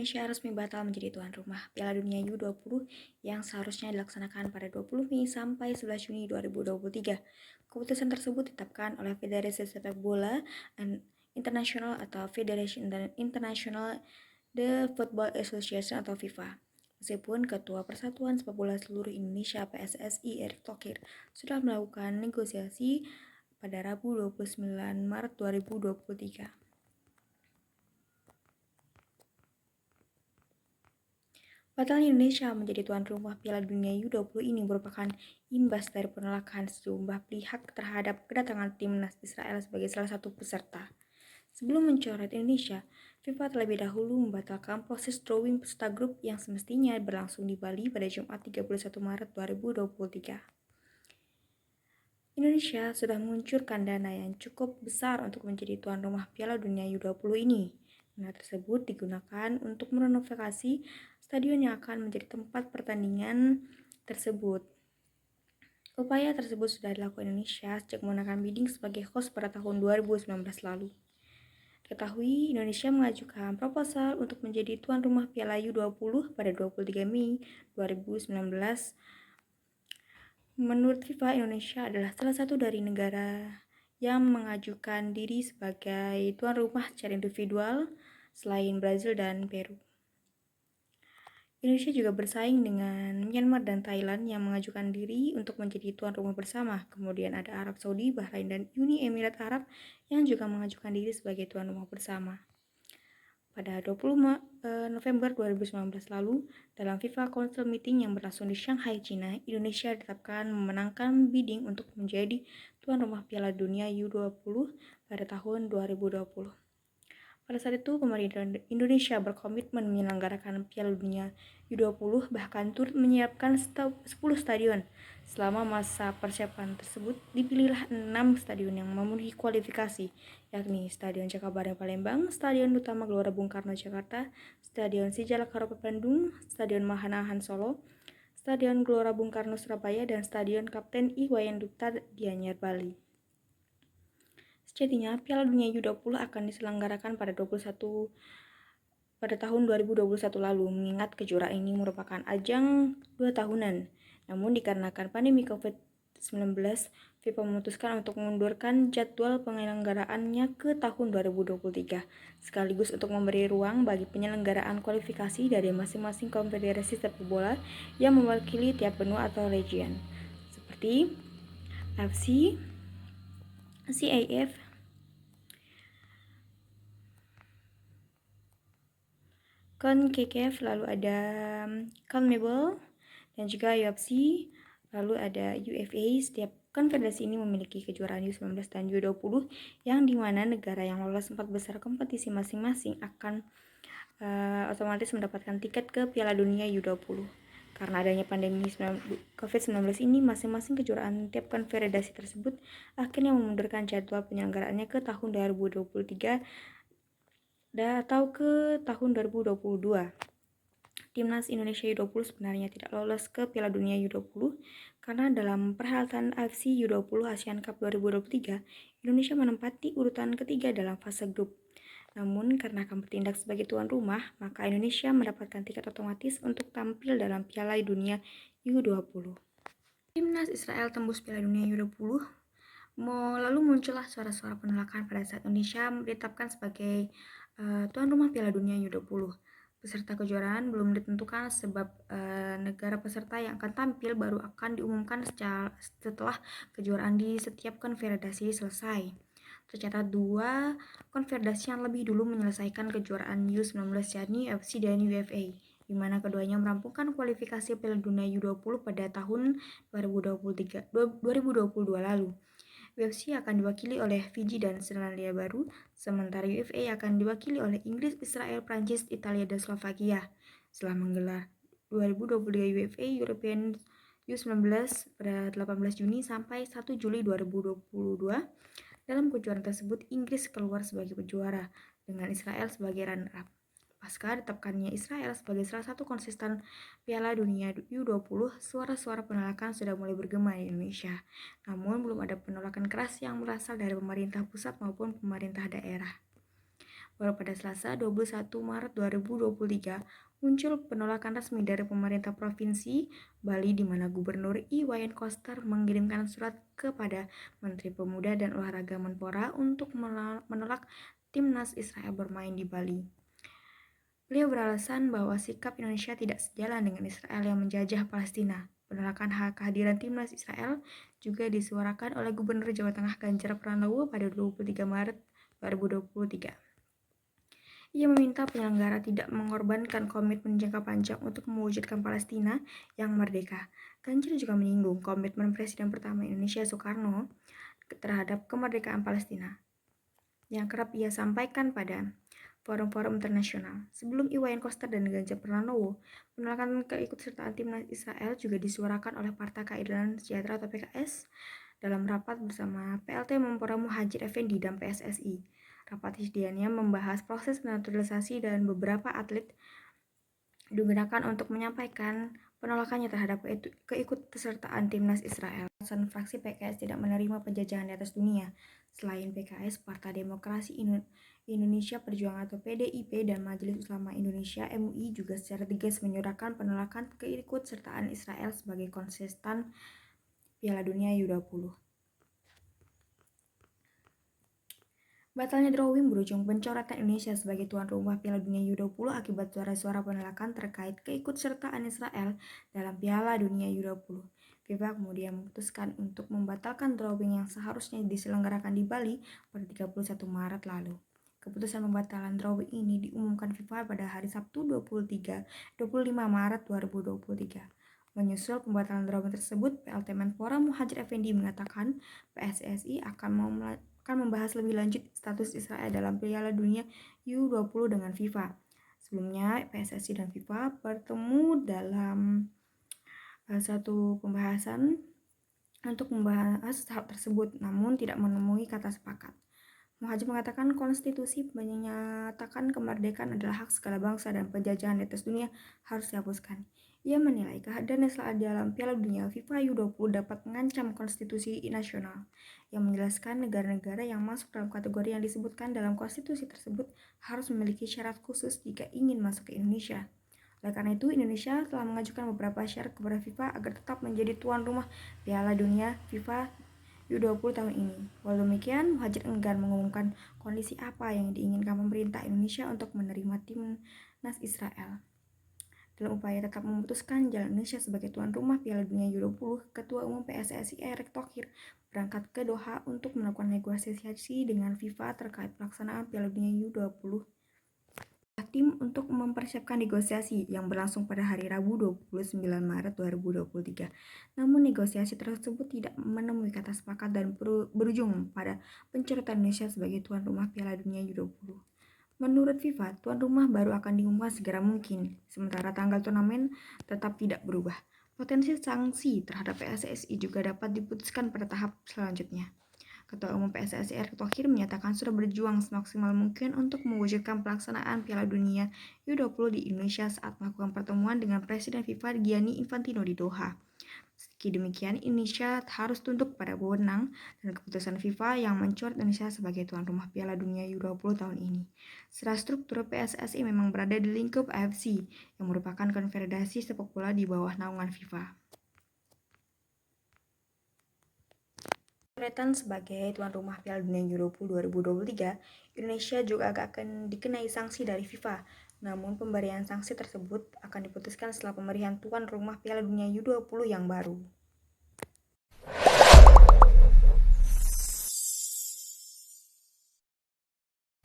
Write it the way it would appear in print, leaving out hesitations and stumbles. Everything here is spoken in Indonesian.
Indonesia resmi batal menjadi tuan rumah Piala Dunia U20 yang seharusnya dilaksanakan pada 20 Mei sampai 11 Juni 2023. Keputusan tersebut ditetapkan oleh Federasi Sepak Bola Internasional atau Federation International The Football Association atau FIFA. Meskipun Ketua Persatuan Sepak Bola Seluruh Indonesia PSSI Erick Thohir sudah melakukan negosiasi pada Rabu 29 Maret 2023. Batalnya Indonesia menjadi tuan rumah Piala Dunia U20 ini merupakan imbas dari penolakan sejumlah pihak terhadap kedatangan timnas Israel sebagai salah satu peserta. Sebelum mencoret Indonesia, FIFA terlebih dahulu membatalkan proses drawing peserta grup yang semestinya berlangsung di Bali pada Jumat 31 Maret 2023. Indonesia sudah menguncurkan dana yang cukup besar untuk menjadi tuan rumah Piala Dunia U20 ini. Dana tersebut digunakan untuk merenovasi stadion yang akan menjadi tempat pertandingan tersebut. Upaya tersebut sudah dilakukan Indonesia sejak menggunakan bidding sebagai host pada tahun 2019 lalu. Diketahui, Indonesia mengajukan proposal untuk menjadi tuan rumah Piala U20 pada 23 Mei 2019. Menurut FIFA, Indonesia adalah salah satu dari negara yang mengajukan diri sebagai tuan rumah secara individual selain Brazil dan Peru. Indonesia juga bersaing dengan Myanmar dan Thailand yang mengajukan diri untuk menjadi tuan rumah bersama. Kemudian ada Arab Saudi, Bahrain, dan Uni Emirat Arab yang juga mengajukan diri sebagai tuan rumah bersama. Pada 20 November 2019 lalu, dalam FIFA Council Meeting yang berlangsung di Shanghai, China, Indonesia ditetapkan memenangkan bidding untuk menjadi tuan rumah Piala Dunia U20 pada tahun 2020. Pada saat itu, pemerintah Indonesia berkomitmen menyelenggarakan Piala Dunia U20, bahkan turut menyiapkan 10 stadion. Selama masa persiapan tersebut, dipilihlah 6 stadion yang memenuhi kualifikasi, yakni Stadion Jakabaring Palembang, Stadion Utama Gelora Bung Karno Jakarta, Stadion Sijalak Harupat Bandung, Stadion Manahan Solo, Stadion Gelora Bung Karno Surabaya, dan Stadion Kapten Iwayan Dipta Gianyar Bali. Sejatinya, Piala Dunia U20 akan diselenggarakan pada tahun 2021 lalu, mengingat kejuaraan ini merupakan ajang 2 tahunan. Namun dikarenakan pandemi COVID-19, FIFA memutuskan untuk mengundurkan jadwal penyelenggaraannya ke tahun 2023, sekaligus untuk memberi ruang bagi penyelenggaraan kualifikasi dari masing-masing konfederasi sepak bola yang mewakili tiap benua atau region, seperti AFC, CAF, CONCACAF, lalu ada CONMEBOL, dan juga UFC, lalu ada UFA. Setiap konfederasi ini memiliki kejuaraan U19 dan U20 yang dimana negara yang lolos 4 besar kompetisi masing-masing akan otomatis mendapatkan tiket ke Piala Dunia U20. Karena adanya pandemi COVID-19 ini, masing-masing kejuaraan tiap konfederasi tersebut akhirnya memundurkan jadwal penyelenggaraannya ke tahun 2023 atau ke tahun 2022. Timnas Indonesia U20 sebenarnya tidak lolos ke Piala Dunia U20 karena dalam perhelatan AFC U20 Asian Cup 2023, Indonesia menempati urutan ketiga dalam fase grup. Namun karena akan bertindak sebagai tuan rumah, maka Indonesia mendapatkan tiket otomatis untuk tampil dalam Piala Dunia U20. Timnas Israel tembus Piala Dunia U20. Lalu muncullah suara-suara penolakan pada saat Indonesia ditetapkan sebagai tuan rumah Piala Dunia U20. Peserta kejuaraan belum ditentukan sebab negara peserta yang akan tampil baru akan diumumkan setelah kejuaraan di setiap konfederasi selesai. Tercatat 2 konfederasi yang lebih dulu menyelesaikan kejuaraan U19, yakni AFC dan UFA, di mana keduanya merampungkan kualifikasi Piala Dunia U20 pada tahun 2022 lalu. UFC akan diwakili oleh Fiji dan Selandia Baru, sementara UFA akan diwakili oleh Inggris, Israel, Prancis, Italia, dan Slovakia. Setelah menggelar 2023 UFA European U19 pada 18 Juni sampai 1 Juli 2022, dalam kejuaraan tersebut Inggris keluar sebagai pejuara dengan Israel sebagai runner-up. Pasca ditetapkannya Israel sebagai salah satu kontestan Piala Dunia U20, suara-suara penolakan sudah mulai bergema di Indonesia. Namun belum ada penolakan keras yang berasal dari pemerintah pusat maupun pemerintah daerah. Baru pada Selasa 21 Maret 2023 muncul penolakan resmi dari pemerintah Provinsi Bali di mana Gubernur Iwayan Koster mengirimkan surat kepada Menteri Pemuda dan Olahraga Menpora untuk menolak timnas Israel bermain di Bali. Beliau beralasan bahwa sikap Indonesia tidak sejalan dengan Israel yang menjajah Palestina. Penolakan hak kehadiran timnas Israel juga disuarakan oleh Gubernur Jawa Tengah Ganjar Pranowo pada 23 Maret 2023. Ia meminta penyelenggara tidak mengorbankan komitmen jangka panjang untuk mewujudkan Palestina yang merdeka. Ganjar juga menyinggung komitmen Presiden pertama Indonesia Soekarno terhadap kemerdekaan Palestina yang kerap ia sampaikan pada forum-forum internasional. Sebelum Iwayan Koster dan Ganjar Pranowo, penolakan keikutsertaan timnas Israel juga disuarakan oleh Partai Keadilan Sejahtera atau PKS dalam rapat bersama PLT Menpora Muhadjir Effendi dan PSSI. Rapat isdiannya membahas proses naturalisasi dan beberapa atlet digunakan untuk menyampaikan penolakannya terhadap keikutsertaan timnas Israel. Alasan fraksi PKS tidak menerima penjajahan di atas dunia. Selain PKS, Partai Demokrasi Indonesia Perjuangan atau PDIP dan Majelis Ulama Indonesia MUI juga secara tegas menyuarakan penolakan keikutsertaan Israel sebagai kontestan Piala Dunia U20. Batalnya drawing berujung pencoretan Indonesia sebagai tuan rumah Piala Dunia U20 akibat suara-suara penolakan terkait keikutsertaan Israel dalam Piala Dunia U20. FIFA kemudian memutuskan untuk membatalkan drawing yang seharusnya diselenggarakan di Bali pada 31 Maret lalu. Keputusan pembatalan drawing ini diumumkan FIFA pada hari Sabtu 25 Maret 2023. Menyusul pembatalan drawing tersebut, PLT Menpora Muhadjir Effendi mengatakan PSSI akan membahas lebih lanjut status Israel dalam Piala Dunia U20 dengan FIFA. Sebelumnya, PSSI dan FIFA bertemu dalam satu pembahasan untuk membahas hal tersebut, namun tidak menemui kata sepakat. Muhadjir mengatakan konstitusi menyatakan kemerdekaan adalah hak segala bangsa dan penjajahan di atas dunia harus dihapuskan. Ia menilai kehadiran Israel dalam Piala Dunia FIFA U20 dapat mengancam konstitusi nasional, yang menjelaskan negara-negara yang masuk dalam kategori yang disebutkan dalam konstitusi tersebut harus memiliki syarat khusus jika ingin masuk ke Indonesia. Oleh karena itu, Indonesia telah mengajukan beberapa syarat kepada FIFA agar tetap menjadi tuan rumah Piala Dunia FIFA U20 tahun ini. Walau demikian, Muhadjir enggan mengumumkan kondisi apa yang diinginkan pemerintah Indonesia untuk menerima timnas Israel. Dalam upaya tetap memutuskan jalan Indonesia sebagai tuan rumah Piala Dunia U20, Ketua Umum PSSI Erick Thohir berangkat ke Doha untuk melakukan negosiasi dengan FIFA terkait pelaksanaan Piala Dunia U20. Tim untuk mempersiapkan negosiasi yang berlangsung pada hari Rabu 29 Maret 2023. Namun negosiasi tersebut tidak menemui kata sepakat dan berujung pada pencoretan Indonesia sebagai tuan rumah Piala Dunia U20. Menurut FIFA, tuan rumah baru akan diumumkan segera mungkin, sementara tanggal turnamen tetap tidak berubah. Potensi sanksi terhadap PSSI juga dapat diputuskan pada tahap selanjutnya. Ketua Umum PSSI Erick Thohir menyatakan sudah berjuang semaksimal mungkin untuk mewujudkan pelaksanaan Piala Dunia U20 di Indonesia saat melakukan pertemuan dengan Presiden FIFA Gianni Infantino di Doha. Meski demikian, Indonesia harus tunduk pada wewenang dan keputusan FIFA yang mencoret Indonesia sebagai tuan rumah Piala Dunia U20 tahun ini. Secara struktur, PSSI memang berada di lingkup AFC, yang merupakan konfederasi sepak bola di bawah naungan FIFA. Pencoretan sebagai tuan rumah Piala Dunia U20 2023, Indonesia juga akan dikenai sanksi dari FIFA. Namun pemberian sanksi tersebut akan diputuskan setelah pemberian tuan rumah Piala Dunia U20 yang baru.